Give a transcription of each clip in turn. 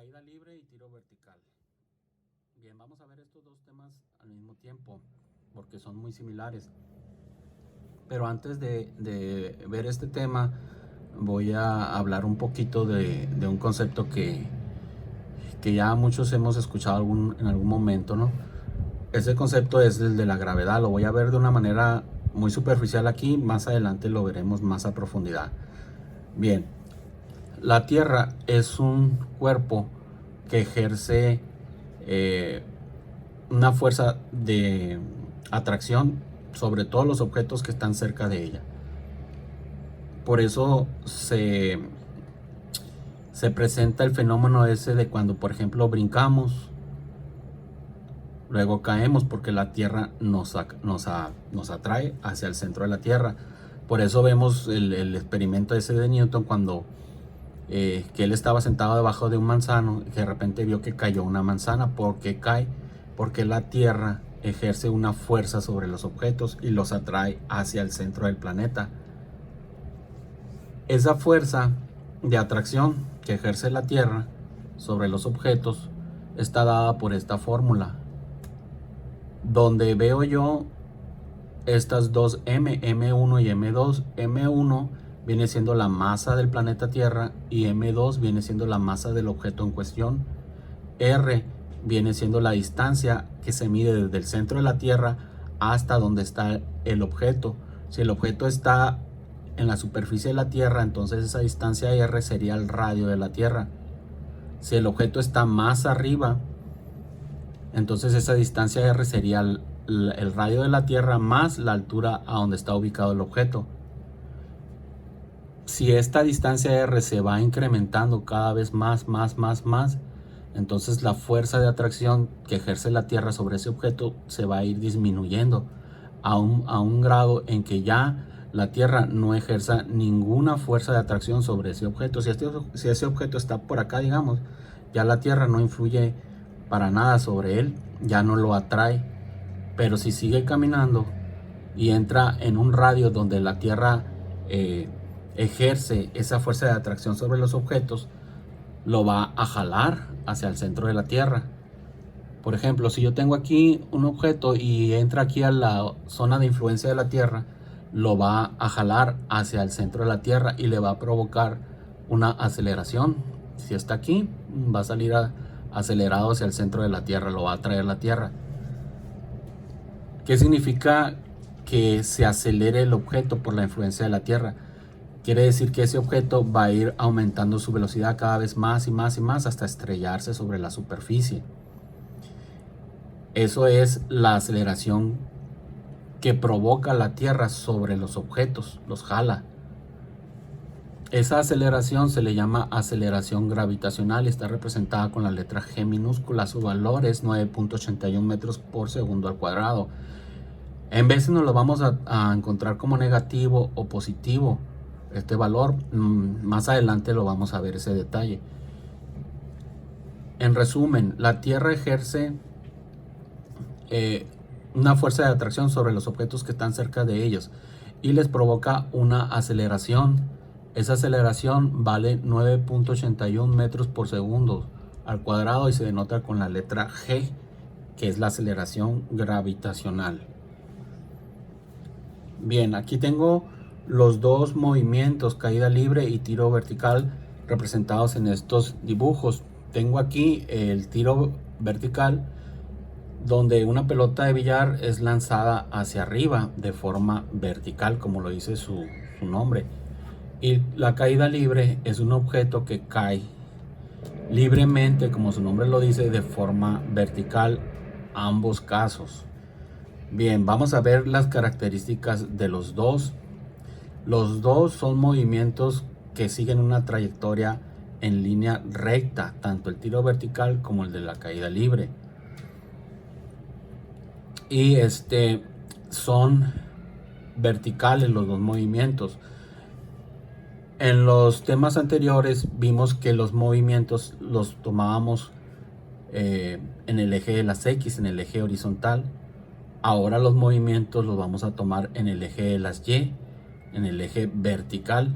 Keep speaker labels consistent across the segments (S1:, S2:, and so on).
S1: caída libre y tiro vertical. Bien, vamos a ver estos dos temas al mismo tiempo porque son muy similares. Pero antes de ver este tema, voy a hablar un poquito de un concepto que ya muchos hemos escuchado en algún momento, ¿no? Ese concepto es el de la gravedad. Lo voy a ver de una manera muy superficial aquí, más adelante lo veremos más a profundidad. Bien, la Tierra es un cuerpo que ejerce una fuerza de atracción sobre todos los objetos que están cerca de ella. Por eso se presenta el fenómeno ese de cuando, por ejemplo, brincamos, luego caemos porque la Tierra nos atrae hacia el centro de la Tierra. Por eso vemos el experimento ese de Newton cuando que él estaba sentado debajo de un manzano y que de repente vio que cayó una manzana. ¿Por qué cae? Porque la Tierra ejerce una fuerza sobre los objetos y los atrae hacia el centro del planeta. Esa fuerza de atracción que ejerce la Tierra sobre los objetos está dada por esta fórmula, donde veo yo estas dos M1 y M2. M1 viene siendo la masa del planeta Tierra y M2 viene siendo la masa del objeto en cuestión. R viene siendo la distancia que se mide desde el centro de la Tierra hasta donde está el objeto. Si el objeto está en la superficie de la Tierra, entonces esa distancia R sería el radio de la Tierra. Si el objeto está más arriba, entonces esa distancia R sería el radio de la Tierra más la altura a donde está ubicado el objeto. Si esta distancia R se va incrementando cada vez más, entonces la fuerza de atracción que ejerce la Tierra sobre ese objeto se va a ir disminuyendo a un grado en que ya la Tierra no ejerza ninguna fuerza de atracción sobre ese objeto. Si ese objeto está por acá, digamos, ya la Tierra no influye para nada sobre él, ya no lo atrae. Pero si sigue caminando y entra en un radio donde la Tierra ejerce esa fuerza de atracción sobre los objetos, lo va a jalar hacia el centro de la Tierra. Por ejemplo, si yo tengo aquí un objeto y entra aquí a la zona de influencia de la Tierra, lo va a jalar hacia el centro de la Tierra y le va a provocar una aceleración. Si está aquí, va a salir acelerado hacia el centro de la Tierra, lo va a atraer la Tierra. ¿Qué significa que se acelere el objeto por la influencia de la Tierra? Quiere decir que ese objeto va a ir aumentando su velocidad cada vez más y más hasta estrellarse sobre la superficie. Eso es la aceleración que provoca la Tierra sobre los objetos, los jala. Esa aceleración se le llama aceleración gravitacional y está representada con la letra G minúscula. Su valor es 9.81 metros por segundo al cuadrado. En veces nos lo vamos a encontrar como negativo o positivo. Este valor, más adelante lo vamos a ver ese detalle. En resumen, la Tierra ejerce una fuerza de atracción sobre los objetos que están cerca de ellos y les provoca una aceleración. Esa aceleración vale 9.81 metros por segundo al cuadrado y se denota con la letra G, que es la aceleración gravitacional. Bien, aquí tengo los dos movimientos, caída libre y tiro vertical, representados en estos dibujos. Tengo aquí el tiro vertical, donde una pelota de billar es lanzada hacia arriba de forma vertical, como lo dice su nombre. Y la caída libre es un objeto que cae libremente, como su nombre lo dice, de forma vertical, ambos casos. Bien, vamos a ver las características de los dos. Los dos son movimientos que siguen una trayectoria en línea recta, tanto el tiro vertical como el de la caída libre. Y son verticales los dos movimientos. En los temas anteriores vimos que los movimientos los tomábamos en el eje de las X, en el eje horizontal. Ahora los movimientos los vamos a tomar en el eje de las Y, en el eje vertical.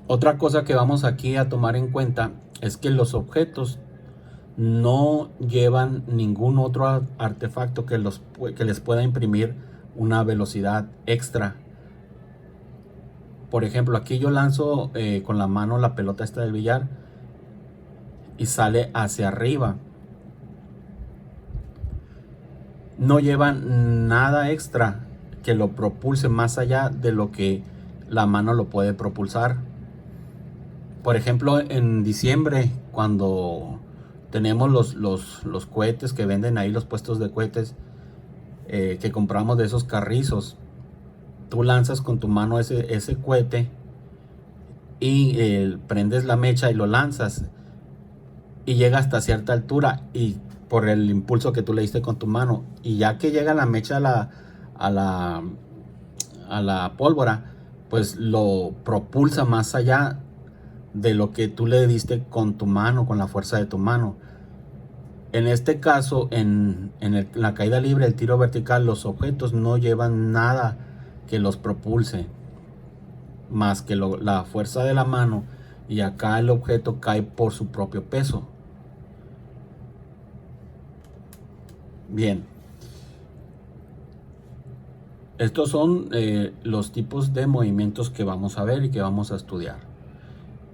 S1: Otra cosa que vamos aquí a tomar en cuenta es que los objetos no llevan ningún otro artefacto que les pueda imprimir una velocidad extra. Por ejemplo, aquí yo lanzo con la mano la pelota esta del billar y sale hacia arriba. No lleva nada extra que lo propulse más allá de lo que la mano lo puede propulsar. Por ejemplo, en diciembre, cuando tenemos los cohetes que venden ahí, los puestos de cohetes, que compramos de esos carrizos, tú lanzas con tu mano ese cohete y prendes la mecha y lo lanzas y llega hasta cierta altura y por el impulso que tú le diste con tu mano, y ya que llega la mecha a la, a la pólvora, pues lo propulsa más allá de lo que tú le diste con tu mano, con la fuerza de tu mano. En este caso, en la caída libre, el tiro vertical, los objetos no llevan nada que los propulse más que la fuerza de la mano, y acá el objeto cae por su propio peso. Bien, estos son los tipos de movimientos que vamos a ver y que vamos a estudiar.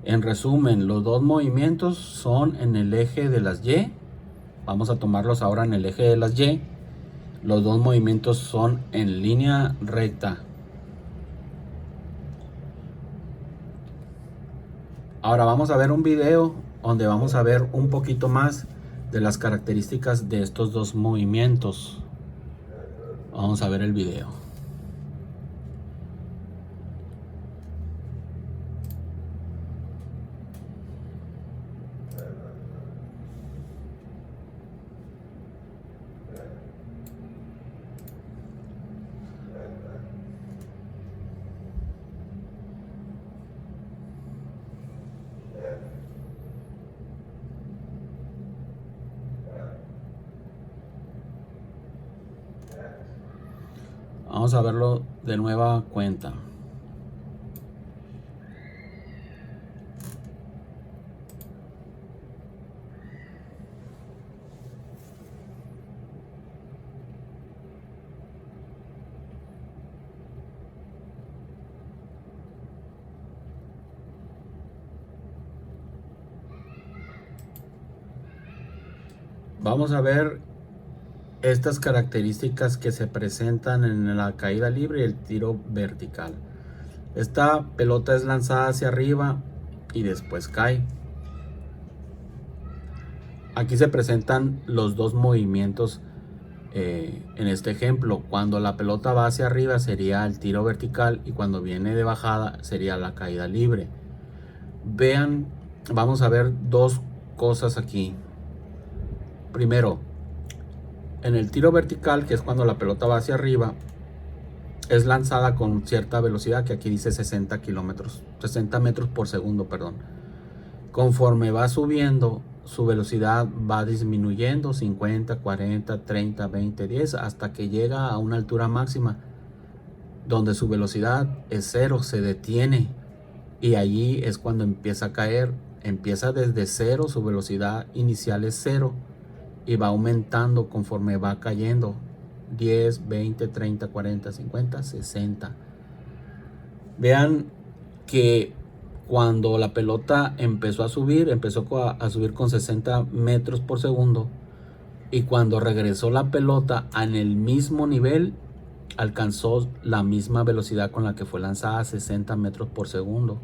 S1: En resumen, los dos movimientos son en el eje de las Y. Vamos a tomarlos ahora en el eje de las Y. Los dos movimientos son en línea recta. Ahora vamos a ver un video donde vamos a ver un poquito más de las características de estos dos movimientos. Vamos a ver el video. Vamos a verlo de nueva cuenta. Vamos a ver estas características que se presentan en la caída libre y el tiro vertical. Esta pelota es lanzada hacia arriba y después cae. Aquí se presentan los dos movimientos en este ejemplo. Cuando la pelota va hacia arriba sería el tiro vertical, y cuando viene de bajada sería la caída libre. Vean, vamos a ver dos cosas aquí. Primero, en el tiro vertical, que es cuando la pelota va hacia arriba, es lanzada con cierta velocidad, que aquí dice 60 metros por segundo, perdón. Conforme va subiendo, su velocidad va disminuyendo, 50, 40, 30, 20, 10, hasta que llega a una altura máxima donde su velocidad es cero, se detiene, y allí es cuando empieza a caer. Empieza desde cero, su velocidad inicial es cero y va aumentando conforme va cayendo, 10, 20, 30, 40, 50, 60. Vean que cuando la pelota empezó a subir con 60 metros por segundo, y cuando regresó la pelota en el mismo nivel, alcanzó la misma velocidad con la que fue lanzada, 60 metros por segundo.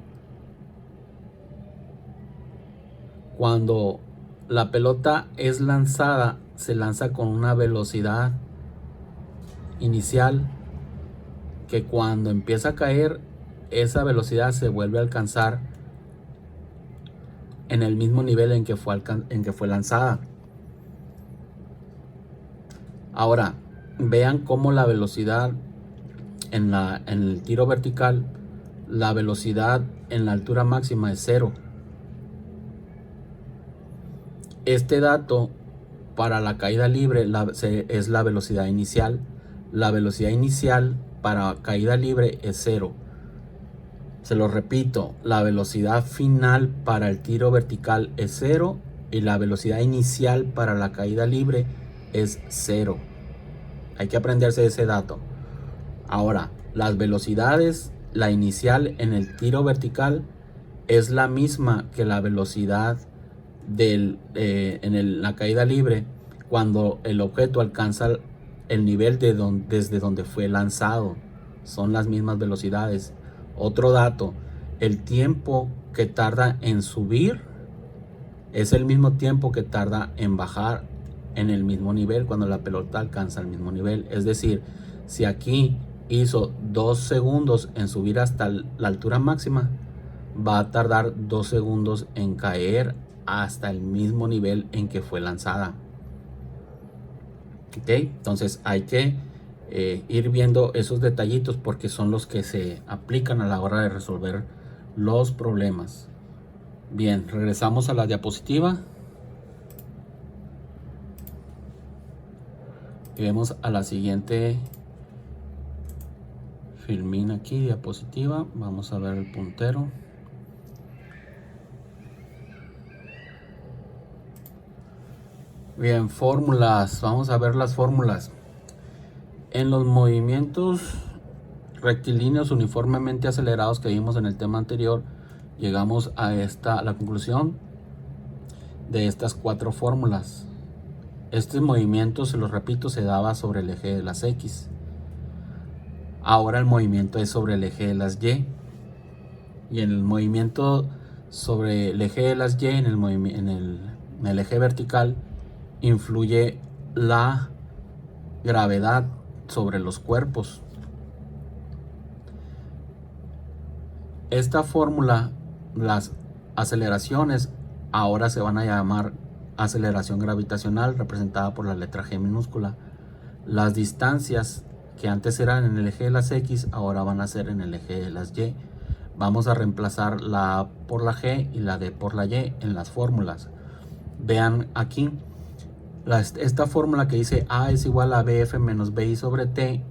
S1: Cuando la pelota es lanzada, se lanza con una velocidad inicial que cuando empieza a caer, esa velocidad se vuelve a alcanzar en el mismo nivel en que fue lanzada. Ahora, vean cómo la velocidad en el tiro vertical, la velocidad en la altura máxima es cero. Este dato para la caída libre es la velocidad inicial. La velocidad inicial para caída libre es cero. Se lo repito, la velocidad final para el tiro vertical es 0 y la velocidad inicial para la caída libre es 0. Hay que aprenderse ese dato. Ahora, las velocidades, la inicial en el tiro vertical es la misma que la velocidad la caída libre cuando el objeto alcanza el nivel desde donde fue lanzado. Son las mismas velocidades. Otro dato, el tiempo que tarda en subir es el mismo tiempo que tarda en bajar en el mismo nivel cuando la pelota alcanza el mismo nivel. Es decir, si aquí hizo 2 segundos en subir hasta la altura máxima, va a tardar 2 segundos en caer hasta el mismo nivel en que fue lanzada. ¿Ok? Entonces hay que ir viendo esos detallitos porque son los que se aplican a la hora de resolver los problemas. Bien, regresamos a la diapositiva y vemos a la siguiente filmina aquí, diapositiva. Vamos a ver el puntero. Bien, fórmulas. Vamos a ver las fórmulas. En los movimientos rectilíneos uniformemente acelerados que vimos en el tema anterior, llegamos a la conclusión de estas 4 fórmulas. Este movimiento, se los repito, se daba sobre el eje de las X. Ahora el movimiento es sobre el eje de las Y. Y en el movimiento sobre el eje de las Y, en el eje vertical, influye la gravedad sobre los cuerpos. Esta fórmula, las aceleraciones ahora se van a llamar aceleración gravitacional, representada por la letra G minúscula. Las distancias que antes eran en el eje de las X, ahora van a ser en el eje de las Y. Vamos a reemplazar la A por la G y la D por la Y en las fórmulas. Vean aquí, esta fórmula que dice A es igual a BF menos BI sobre T,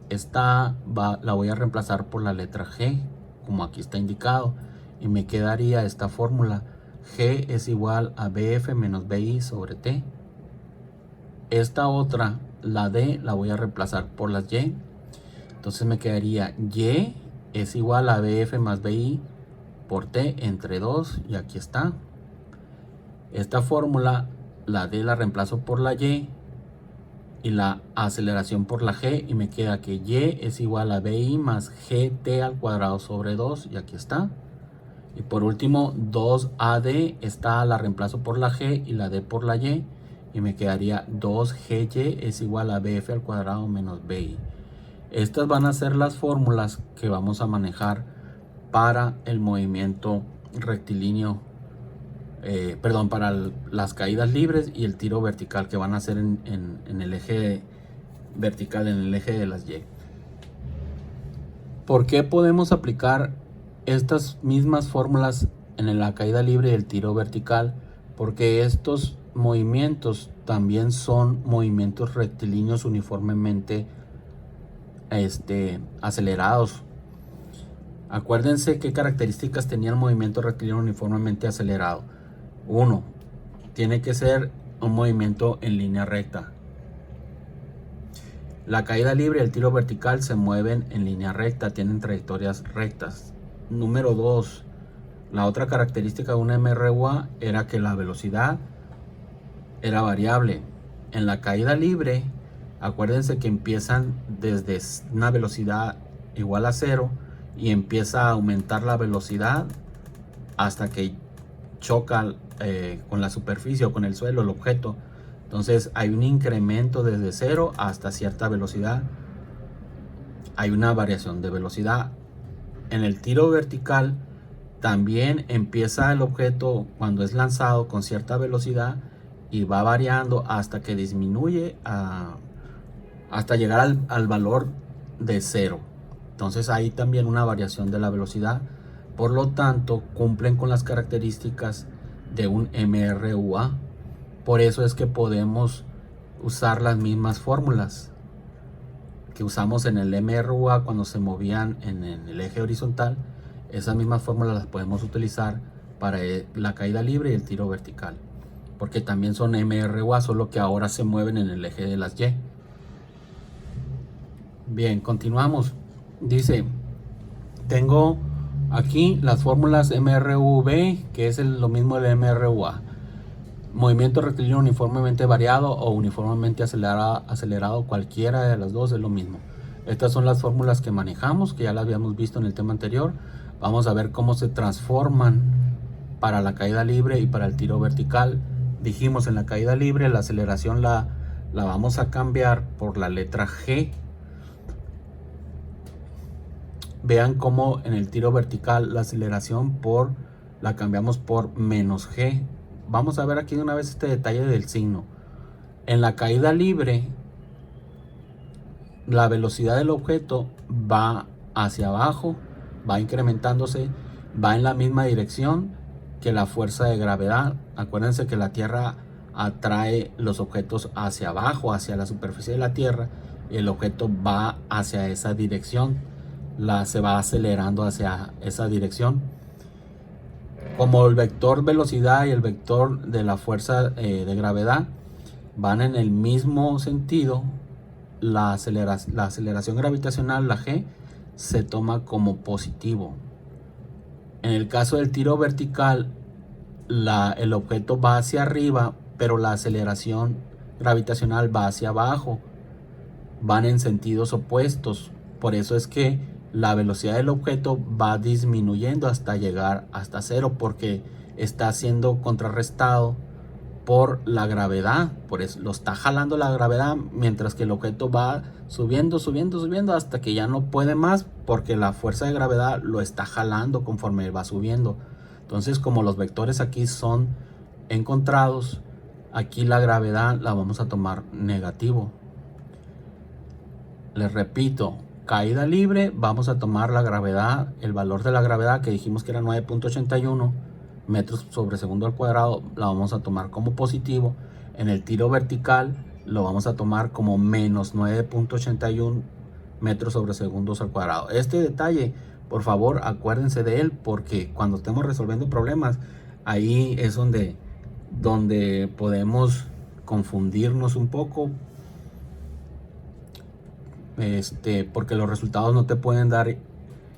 S1: la voy a reemplazar por la letra G, como aquí está indicado, y me quedaría esta fórmula: G es igual a BF menos BI sobre T. Esta otra, la D, la voy a reemplazar por las Y, entonces me quedaría Y es igual a BF más BI por T entre 2, y aquí está. Esta fórmula, la D la reemplazo por la Y y la aceleración por la G, y me queda que Y es igual a BI más GT al cuadrado sobre 2, y aquí está. Y por último, 2AD, la reemplazo por la G y la D por la Y, y me quedaría 2GY es igual a BF al cuadrado menos BI. Estas van a ser las fórmulas que vamos a manejar para el movimiento rectilíneo, para las caídas libres y el tiro vertical, que van a ser en el eje vertical, en el eje de las Y. ¿Por qué podemos aplicar estas mismas fórmulas en la caída libre y el tiro vertical? Porque estos movimientos también son movimientos rectilíneos uniformemente acelerados. Acuérdense qué características tenía el movimiento rectilíneo uniformemente acelerado. 1. Tiene que ser un movimiento en línea recta. La caída libre y el tiro vertical se mueven en línea recta, tienen trayectorias rectas. Número 2. La otra característica de una MRUA era que la velocidad era variable. En la caída libre, acuérdense que empiezan desde una velocidad igual a 0 y empieza a aumentar la velocidad hasta que choca con la superficie o con el suelo, el objeto. Entonces hay un incremento desde 0 hasta cierta velocidad. Hay una variación de velocidad. En el tiro vertical también empieza el objeto cuando es lanzado con cierta velocidad y va variando hasta que disminuye hasta llegar al valor de 0. Entonces hay también una variación de la velocidad. Por lo tanto, cumplen con las características de un MRUA. Por eso es que podemos usar las mismas fórmulas que usamos en el MRUA cuando se movían en el eje horizontal, Esas mismas fórmulas las podemos utilizar para la caída libre y el tiro vertical, porque también son MRUA, solo que ahora se mueven en el eje de las Y. Bien, continuamos. Dice, tengo aquí las fórmulas MRUV, que es lo mismo del MRUA. Movimiento rectilíneo uniformemente variado o uniformemente acelerado, cualquiera de las dos es lo mismo. Estas son las fórmulas que manejamos, que ya las habíamos visto en el tema anterior. Vamos a ver cómo se transforman para la caída libre y para el tiro vertical. Dijimos en la caída libre la aceleración la vamos a cambiar por la letra G. Vean cómo en el tiro vertical la aceleración la cambiamos por menos G. Vamos a ver aquí de una vez este detalle del signo. En la caída libre, la velocidad del objeto va hacia abajo, va incrementándose, va en la misma dirección que la fuerza de gravedad. Acuérdense que la Tierra atrae los objetos hacia abajo, hacia la superficie de la Tierra, y el objeto va hacia esa dirección, se va acelerando hacia esa dirección. Como el vector velocidad y el vector de la fuerza de gravedad van en el mismo sentido, la aceleración gravitacional, la G, se toma como positivo. En el caso del tiro vertical, el objeto va hacia arriba, pero la aceleración gravitacional va hacia abajo. Van en sentidos opuestos. Por eso es que la velocidad del objeto va disminuyendo hasta llegar hasta cero, porque está siendo contrarrestado por la gravedad. Por eso lo está jalando la gravedad, mientras que el objeto va subiendo, subiendo, subiendo hasta que ya no puede más, porque la fuerza de gravedad lo está jalando conforme va subiendo. Entonces, como los vectores aquí son encontrados, aquí la gravedad la vamos a tomar negativo. Les repito, caída libre, vamos a tomar la gravedad, el valor de la gravedad que dijimos que era 9.81 metros sobre segundo al cuadrado, la vamos a tomar como positivo. En el tiro vertical lo vamos a tomar como menos 9.81 metros sobre segundos al cuadrado. Este detalle, por favor, acuérdense de él, porque cuando estemos resolviendo problemas, ahí es donde podemos confundirnos un poco, porque los resultados no te pueden dar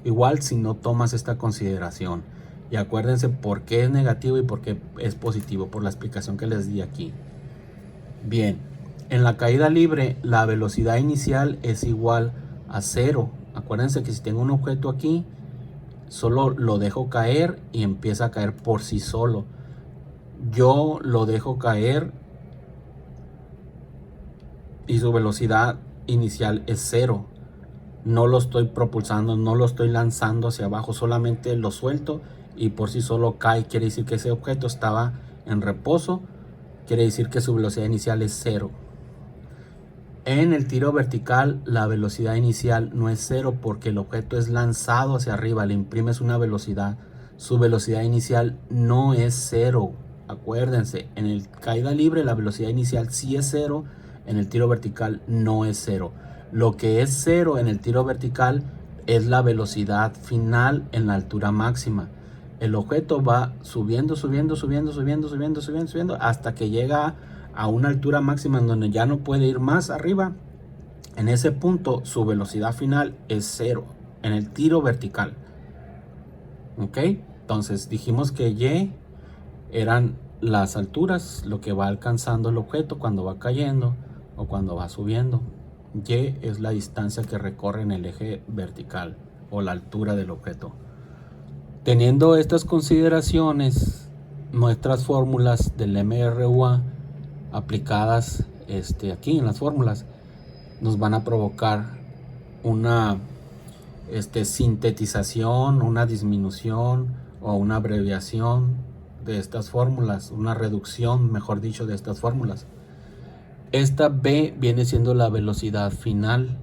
S1: igual si no tomas esta consideración. Y acuérdense por qué es negativo y por qué es positivo, por la explicación que les di aquí. Bien, en la caída libre la velocidad inicial es igual a 0. Acuérdense que si tengo un objeto aquí, solo lo dejo caer y empieza a caer por sí solo. Yo lo dejo caer y su velocidad inicial es 0. No lo estoy propulsando, no lo estoy lanzando hacia abajo, solamente lo suelto y por sí solo cae. Quiere decir que ese objeto estaba en reposo, quiere decir que su velocidad inicial es 0. En el tiro vertical la velocidad inicial no es 0, porque el objeto es lanzado hacia arriba, le imprimes una velocidad. Su velocidad inicial no es 0. Acuérdense, en el caída libre la velocidad inicial sí es 0, en el tiro vertical no es 0. Lo que es 0 en el tiro vertical es la velocidad final en la altura máxima. El objeto va subiendo, subiendo, subiendo, subiendo, subiendo, subiendo, subiendo, hasta que llega a una altura máxima en donde ya no puede ir más arriba. En ese punto su velocidad final es 0 en el tiro vertical. ¿Ok? Entonces dijimos que Y eran las alturas, lo que va alcanzando el objeto cuando va cayendo o cuando va subiendo. Y es la distancia que recorre en el eje vertical o la altura del objeto. Teniendo estas consideraciones, nuestras fórmulas del MRUA aplicadas aquí en las fórmulas nos van a provocar una sintetización, una disminución o una abreviación de estas fórmulas, una reducción, mejor dicho, de estas fórmulas. Esta B viene siendo la velocidad final,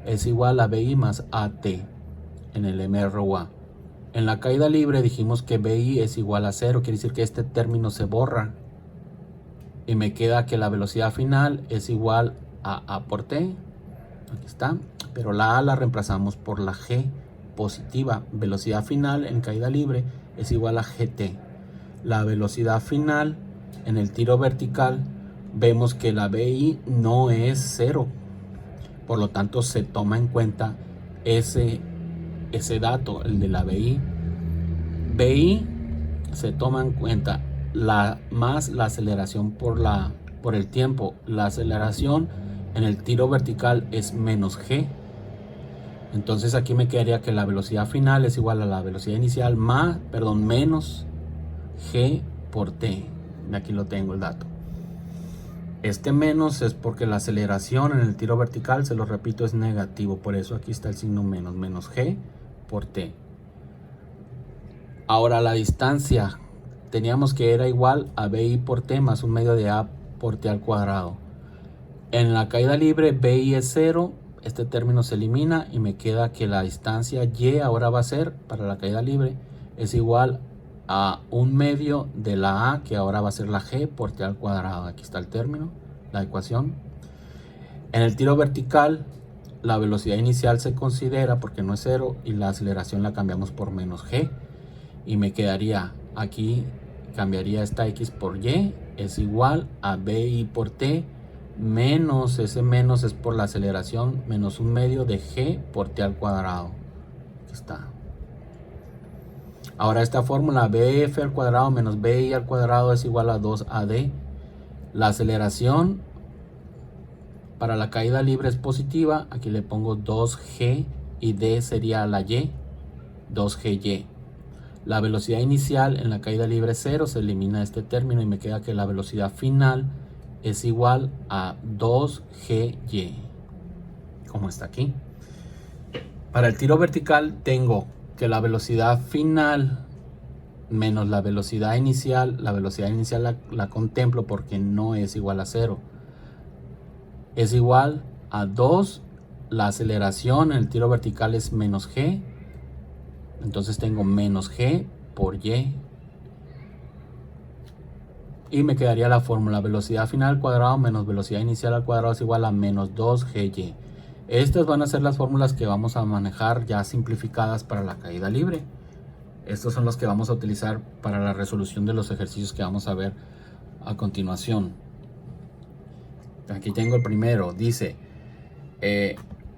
S1: es igual a BI más AT en el MRUA. En la caída libre dijimos que BI es igual a 0, quiere decir que este término se borra y me queda que la velocidad final es igual a A por T, aquí está, pero la A la reemplazamos por la G, positiva. Velocidad final en caída libre es igual a GT. La velocidad final en el tiro vertical, vemos que la BI no es 0. Por lo tanto, se toma en cuenta ese dato, el de la BI. BI se toma en cuenta más la aceleración por el tiempo. La aceleración en el tiro vertical es menos G. Entonces aquí me quedaría que la velocidad final es igual a la velocidad inicial menos G por T. Aquí lo tengo el dato. Este menos es porque la aceleración en el tiro vertical, se lo repito, es negativo. Por eso aquí está el signo menos G por T. Ahora la distancia teníamos que era igual a BI por T más un medio de A por T al cuadrado. En la caída libre BI es 0, este término se elimina y me queda que la distancia Y ahora va a ser, para la caída libre, es igual a un medio de la A, que ahora va a ser la G por T al cuadrado. Aquí está el término, la ecuación. En el tiro vertical, la velocidad inicial se considera porque no es 0 y la aceleración la cambiamos por menos G. Y me quedaría aquí, cambiaría esta X por Y, es igual a BI por T menos, ese menos es por la aceleración, menos un medio de G por T al cuadrado. Aquí está. Ahora esta fórmula BF al cuadrado menos BI al cuadrado es igual a 2AD. La aceleración para la caída libre es positiva. Aquí le pongo 2G y D sería la Y, 2GY. La velocidad inicial en la caída libre es 0, se elimina este término y me queda que la velocidad final es igual a 2GY, como está aquí. Para el tiro vertical tengo que la velocidad final menos la velocidad inicial la contemplo porque no es igual a 0. Es igual a 2, la aceleración en el tiro vertical es menos G, entonces tengo menos G por Y. Y me quedaría la fórmula velocidad final al cuadrado menos velocidad inicial al cuadrado es igual a menos 2GY. Estas van a ser las fórmulas que vamos a manejar ya simplificadas para la caída libre. Estos son los que vamos a utilizar para la resolución de los ejercicios que vamos a ver a continuación. Aquí tengo el primero. Dice,